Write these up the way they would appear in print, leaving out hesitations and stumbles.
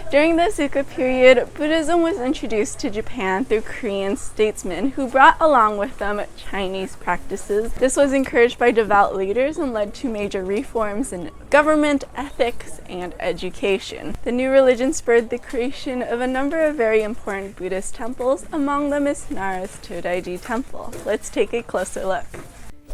During the Asuka period, Buddhism was introduced to Japan through Korean statesmen who brought along with them Chinese practices. This was encouraged by devout leaders and led to major reforms in government, ethics, and education. The new religion spurred the creation of a number of very important Buddhist temples. Among them is Nara's Todaiji temple. Let's take a closer look.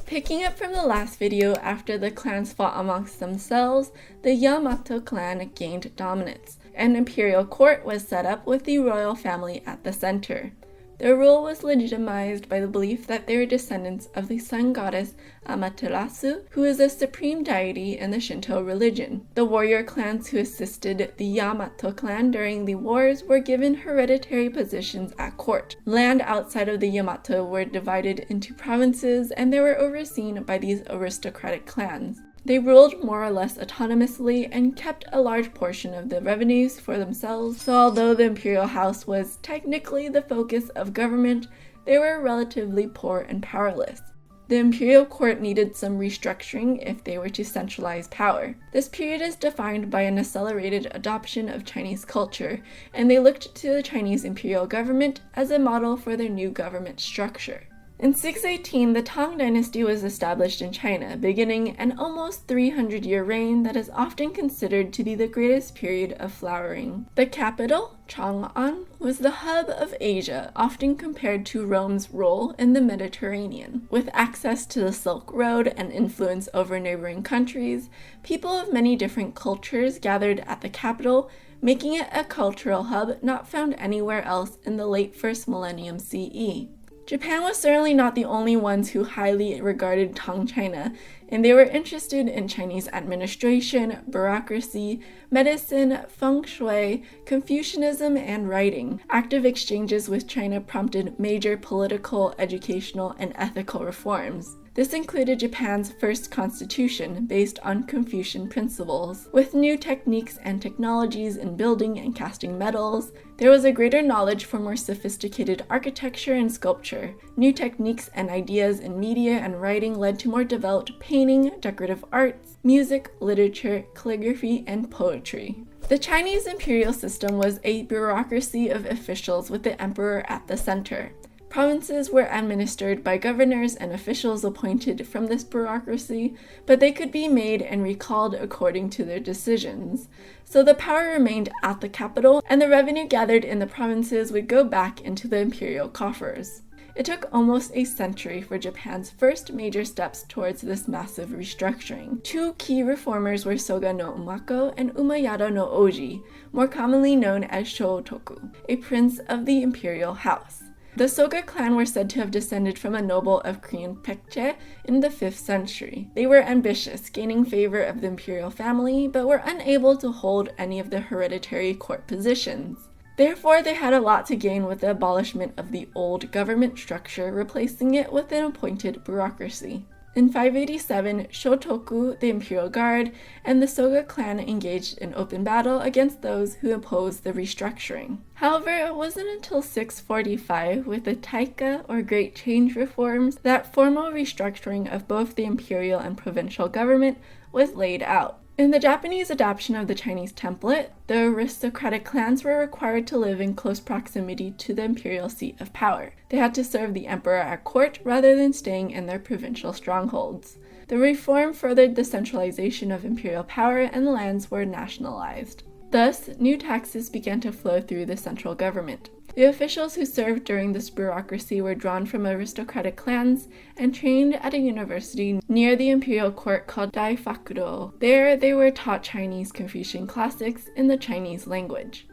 Picking up from the last video, after the clans fought amongst themselves, the Yamato clan gained dominance. An imperial court was set up with the royal family at the center. Their rule was legitimized by the belief that they were descendants of the sun goddess Amaterasu, who is a supreme deity in the Shinto religion. The warrior clans who assisted the Yamato clan during the wars were given hereditary positions at court. Land outside of the Yamato were divided into provinces, and they were overseen by these aristocratic clans. They ruled more or less autonomously and kept a large portion of the revenues for themselves, so although the imperial house was technically the focus of government, they were relatively poor and powerless. The imperial court needed some restructuring if they were to centralize power. This period is defined by an accelerated adoption of Chinese culture, and they looked to the Chinese imperial government as a model for their new government structure. In 618, the Tang dynasty was established in China, beginning an almost 300-year reign that is often considered to be the greatest period of flowering. The capital, Chang'an, was the hub of Asia, often compared to Rome's role in the Mediterranean. With access to the Silk Road and influence over neighboring countries, people of many different cultures gathered at the capital, making it a cultural hub not found anywhere else in the late 1st millennium CE. Japan was certainly not the only ones who highly regarded Tang China, and they were interested in Chinese administration, bureaucracy, medicine, feng shui, Confucianism, and writing. Active exchanges with China prompted major political, educational, and ethical reforms. This included Japan's first constitution, based on Confucian principles. With new techniques and technologies in building and casting metals, there was a greater knowledge for more sophisticated architecture and sculpture. New techniques and ideas in media and writing led to more developed painting, decorative arts, music, literature, calligraphy, and poetry. The Chinese imperial system was a bureaucracy of officials with the emperor at the center. Provinces were administered by governors and officials appointed from this bureaucracy, but they could be made and recalled according to their decisions. So the power remained at the capital, and the revenue gathered in the provinces would go back into the imperial coffers. It took almost a century for Japan's first major steps towards this massive restructuring. Two key reformers were Soga no Umako and Umayado no Oji, more commonly known as Shotoku, a prince of the imperial house. The Soga clan were said to have descended from a noble of Korean Paekje in the 5th century. They were ambitious, gaining favor of the imperial family, but were unable to hold any of the hereditary court positions. Therefore, they had a lot to gain with the abolishment of the old government structure, replacing it with an appointed bureaucracy. In 587, Shotoku, the imperial guard, and the Soga clan engaged in open battle against those who opposed the restructuring. However, it wasn't until 645, with the Taika or Great Change reforms, that formal restructuring of both the imperial and provincial government was laid out. In the Japanese adoption of the Chinese template, the aristocratic clans were required to live in close proximity to the imperial seat of power. They had to serve the emperor at court rather than staying in their provincial strongholds. The reform furthered the centralization of imperial power, and the lands were nationalized. Thus, new taxes began to flow through the central government. The officials who served during this bureaucracy were drawn from aristocratic clans and trained at a university near the imperial court called Daifukudo. There, they were taught Chinese Confucian classics in the Chinese language.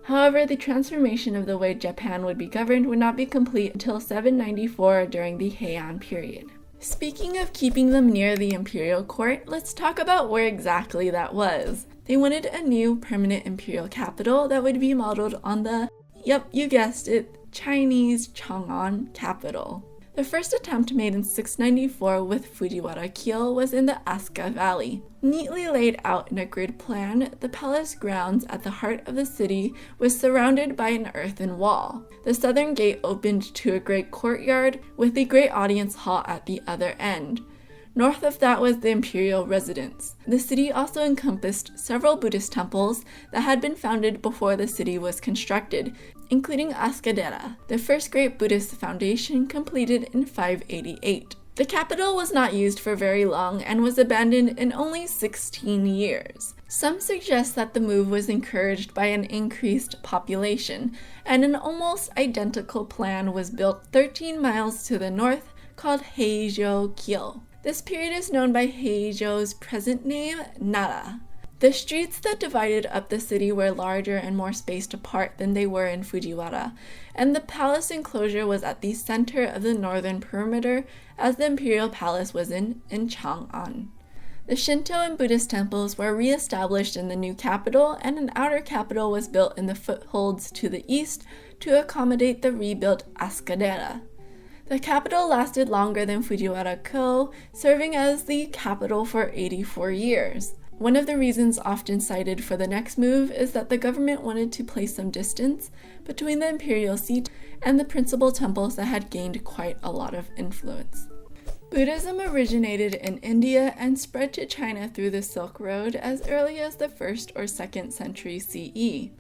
However, the transformation of the way Japan would be governed would not be complete until 794 during the Heian period. Speaking of keeping them near the imperial court, let's talk about where exactly that was. They wanted a new permanent imperial capital that would be modeled on the, yep, you guessed it, Chinese Chang'an capital. The first attempt made in 694 with Fujiwara-kyo was in the Asuka Valley. Neatly laid out in a grid plan, the palace grounds at the heart of the city was surrounded by an earthen wall. The southern gate opened to a great courtyard with the great audience hall at the other end. North of that was the imperial residence. The city also encompassed several Buddhist temples that had been founded before the city was constructed, including Asuka-dera, the first great Buddhist foundation completed in 588. The capital was not used for very long and was abandoned in only 16 years. Some suggest that the move was encouraged by an increased population, and an almost identical plan was built 13 miles to the north called Heijo-kyo. This period is known by Heijo's present name, Nara. The streets that divided up the city were larger and more spaced apart than they were in Fujiwara, and the palace enclosure was at the center of the northern perimeter, as the imperial palace was in Chang'an. The Shinto and Buddhist temples were re-established in the new capital, and an outer capital was built in the footholds to the east to accommodate the rebuilt Asuka-dera. The capital lasted longer than Fujiwara-kyo, serving as the capital for 84 years. One of the reasons often cited for the next move is that the government wanted to place some distance between the imperial seat and the principal temples that had gained quite a lot of influence. Buddhism originated in India and spread to China through the Silk Road as early as the 1st or 2nd century CE.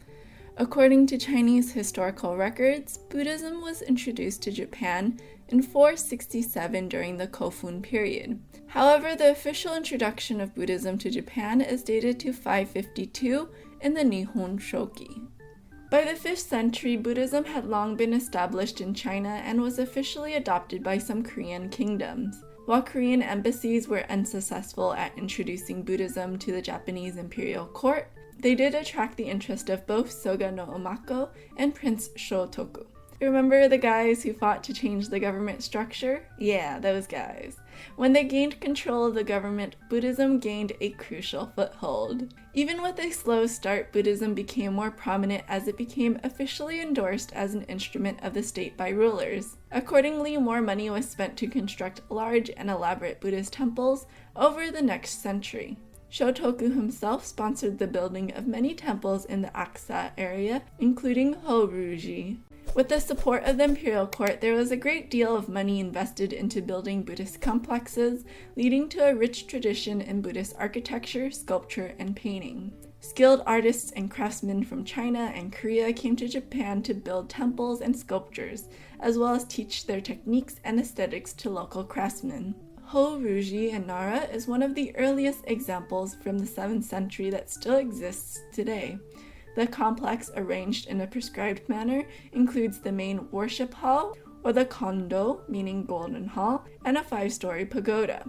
According to Chinese historical records, Buddhism was introduced to Japan in 467 during the Kofun period. However, the official introduction of Buddhism to Japan is dated to 552 in the Nihon Shoki. By the 5th century, Buddhism had long been established in China and was officially adopted by some Korean kingdoms. While Korean embassies were unsuccessful at introducing Buddhism to the Japanese imperial court, they did attract the interest of both Soga no Omako and Prince Shotoku. Remember the guys who fought to change the government structure? Yeah, those guys. When they gained control of the government, Buddhism gained a crucial foothold. Even with a slow start, Buddhism became more prominent as it became officially endorsed as an instrument of the state by rulers. Accordingly, more money was spent to construct large and elaborate Buddhist temples over the next century. Shotoku himself sponsored the building of many temples in the Aksa area, including Horyu-ji. With the support of the imperial court, there was a great deal of money invested into building Buddhist complexes, leading to a rich tradition in Buddhist architecture, sculpture, and painting. Skilled artists and craftsmen from China and Korea came to Japan to build temples and sculptures, as well as teach their techniques and aesthetics to local craftsmen. Horyu-ji in Nara is one of the earliest examples from the 7th century that still exists today. The complex, arranged in a prescribed manner, includes the main worship hall, or the kondo, meaning golden hall, and a 5-story pagoda.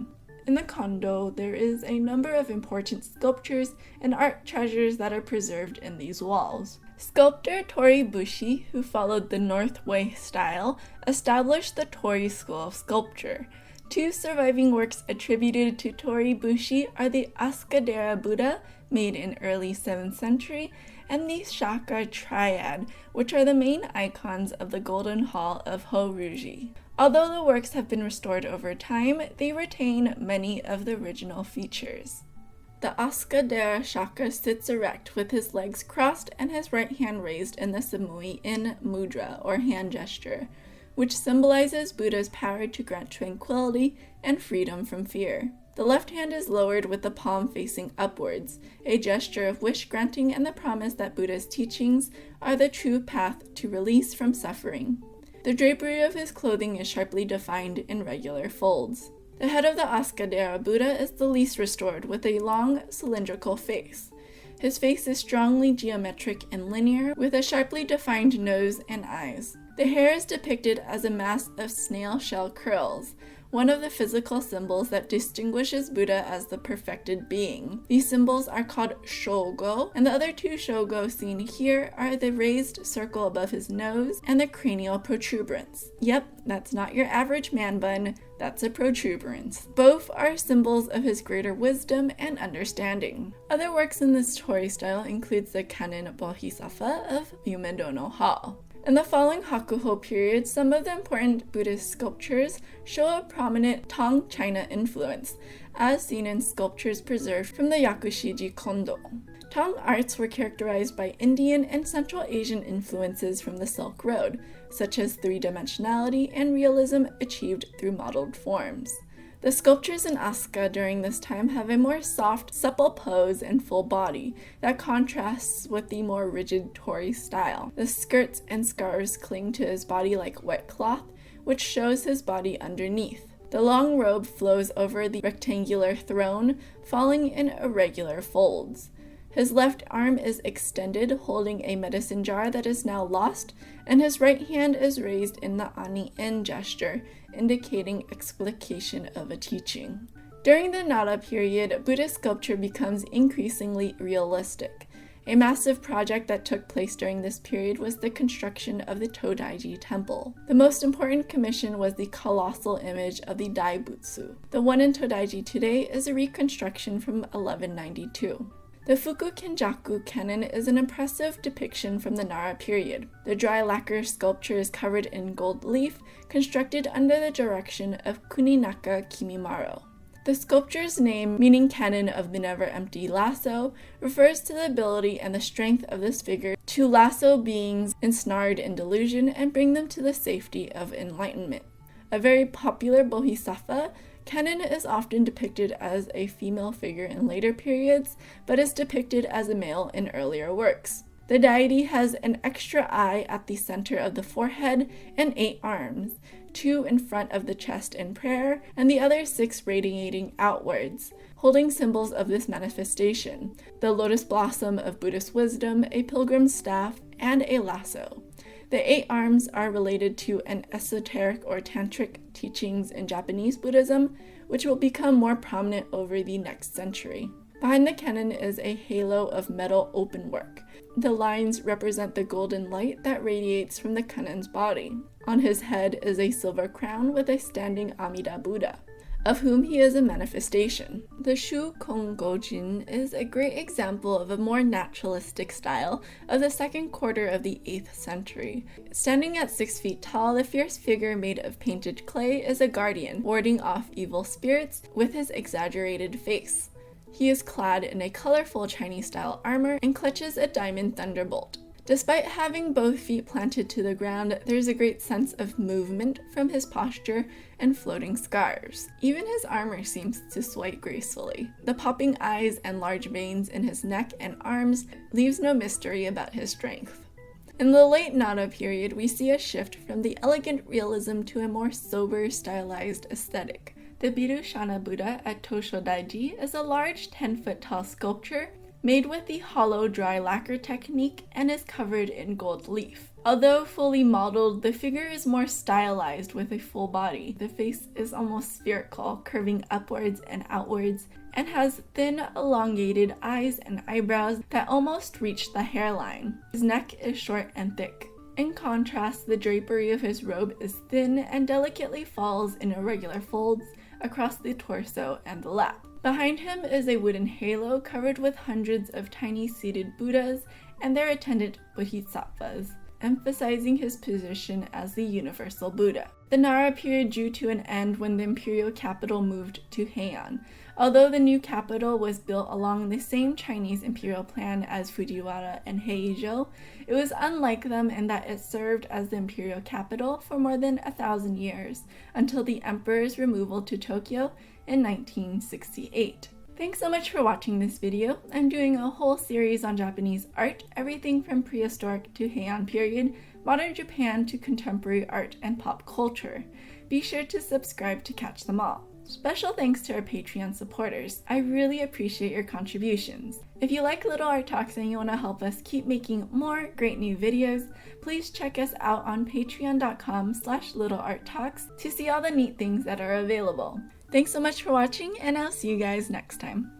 In the kondo, there is a number of important sculptures and art treasures that are preserved in these walls. Sculptor Tori Busshi, who followed the North Way style, established the Tori school of sculpture. 2 surviving works attributed to Tori Busshi are the Asuka-dera Buddha, made in early 7th century, and the Shaka Triad, which are the main icons of the Golden Hall of Horyu-ji. Although the works have been restored over time, they retain many of the original features. The Asuka-dera Shaka sits erect with his legs crossed and his right hand raised in the Samui-in mudra, or hand gesture, which symbolizes Buddha's power to grant tranquility and freedom from fear. The left hand is lowered with the palm facing upwards, a gesture of wish granting and the promise that Buddha's teachings are the true path to release from suffering. The drapery of his clothing is sharply defined in regular folds. The head of the Asuka-dera Buddha is the least restored, with a long, cylindrical face. His face is strongly geometric and linear, with a sharply defined nose and eyes. The hair is depicted as a mass of snail shell curls, one of the physical symbols that distinguishes Buddha as the perfected being. These symbols are called shogo, and the other 2 shogo seen here are the raised circle above his nose and the cranial protuberance. Yep, that's not your average man bun, that's a protuberance. Both are symbols of his greater wisdom and understanding. Other works in this Tori style includes the Kannon Bodhisattva of Yumedono Hall. In the following Hakuho period, some of the important Buddhist sculptures show a prominent Tang China influence, as seen in sculptures preserved from the Yakushi-ji kondo. Tang arts were characterized by Indian and Central Asian influences from the Silk Road, such as 3-dimensionality and realism achieved through modeled forms. The sculptures in Asuka during this time have a more soft, supple pose and full body that contrasts with the more rigid Tori style. The skirts and scarves cling to his body like wet cloth, which shows his body underneath. The long robe flows over the rectangular throne, falling in irregular folds. His left arm is extended, holding a medicine jar that is now lost, and his right hand is raised in the Ani-en gesture, indicating explication of a teaching. During the Nara period, Buddhist sculpture becomes increasingly realistic. A massive project that took place during this period was the construction of the Todaiji temple. The most important commission was the colossal image of the Daibutsu. The one in Todaiji today is a reconstruction from 1192. The Fukukenjaku Kannon is an impressive depiction from the Nara period. The dry lacquer sculpture is covered in gold leaf, constructed under the direction of Kuninaka Kimimaro. The sculpture's name, meaning cannon of the never-empty lasso, refers to the ability and the strength of this figure to lasso beings ensnared in delusion and bring them to the safety of enlightenment. A very popular bodhisattva, Kannon is often depicted as a female figure in later periods, but is depicted as a male in earlier works. The deity has an extra eye at the center of the forehead and 8 arms, 2 in front of the chest in prayer, and the other 6 radiating outwards, holding symbols of this manifestation: the lotus blossom of Buddhist wisdom, a pilgrim's staff, and a lasso. The 8 arms are related to an esoteric or tantric teachings in Japanese Buddhism, which will become more prominent over the next century. Behind the cannon is a halo of metal openwork. The lines represent the golden light that radiates from the Kannon's body. On his head is a silver crown with a standing Amida Buddha, of whom he is a manifestation. The Shukongojin is a great example of a more naturalistic style of the second quarter of the 8th century. Standing at 6 feet tall, the fierce figure made of painted clay is a guardian, warding off evil spirits with his exaggerated face. He is clad in a colorful Chinese-style armor and clutches a diamond thunderbolt. Despite having both feet planted to the ground, there's a great sense of movement from his posture and floating scarves. Even his armor seems to sway gracefully. The popping eyes and large veins in his neck and arms leaves no mystery about his strength. In the late Nara period, we see a shift from the elegant realism to a more sober, stylized aesthetic. The Birushana Buddha at Toshodaiji is a large 10-foot tall sculpture made with the hollow dry lacquer technique and is covered in gold leaf. Although fully modeled, the figure is more stylized with a full body. The face is almost spherical, curving upwards and outwards, and has thin, elongated eyes and eyebrows that almost reach the hairline. His neck is short and thick. In contrast, the drapery of his robe is thin and delicately falls in irregular folds across the torso and the lap. Behind him is a wooden halo covered with hundreds of tiny seated Buddhas and their attendant bodhisattvas, emphasizing his position as the universal Buddha. The Nara period drew to an end when the imperial capital moved to Heian. Although the new capital was built along the same Chinese imperial plan as Fujiwara and Heijo, it was unlike them in that it served as the imperial capital for more than 1,000 years, until the emperor's removal to Tokyo in 1968. Thanks so much for watching this video. I'm doing a whole series on Japanese art, everything from prehistoric to Heian period, modern Japan to contemporary art and pop culture. Be sure to subscribe to catch them all. Special thanks to our Patreon supporters. I really appreciate your contributions. If you like Little Art Talks and you want to help us keep making more great new videos, please check us out on patreon.com/littlearttalks to see all the neat things that are available. Thanks so much for watching, and I'll see you guys next time.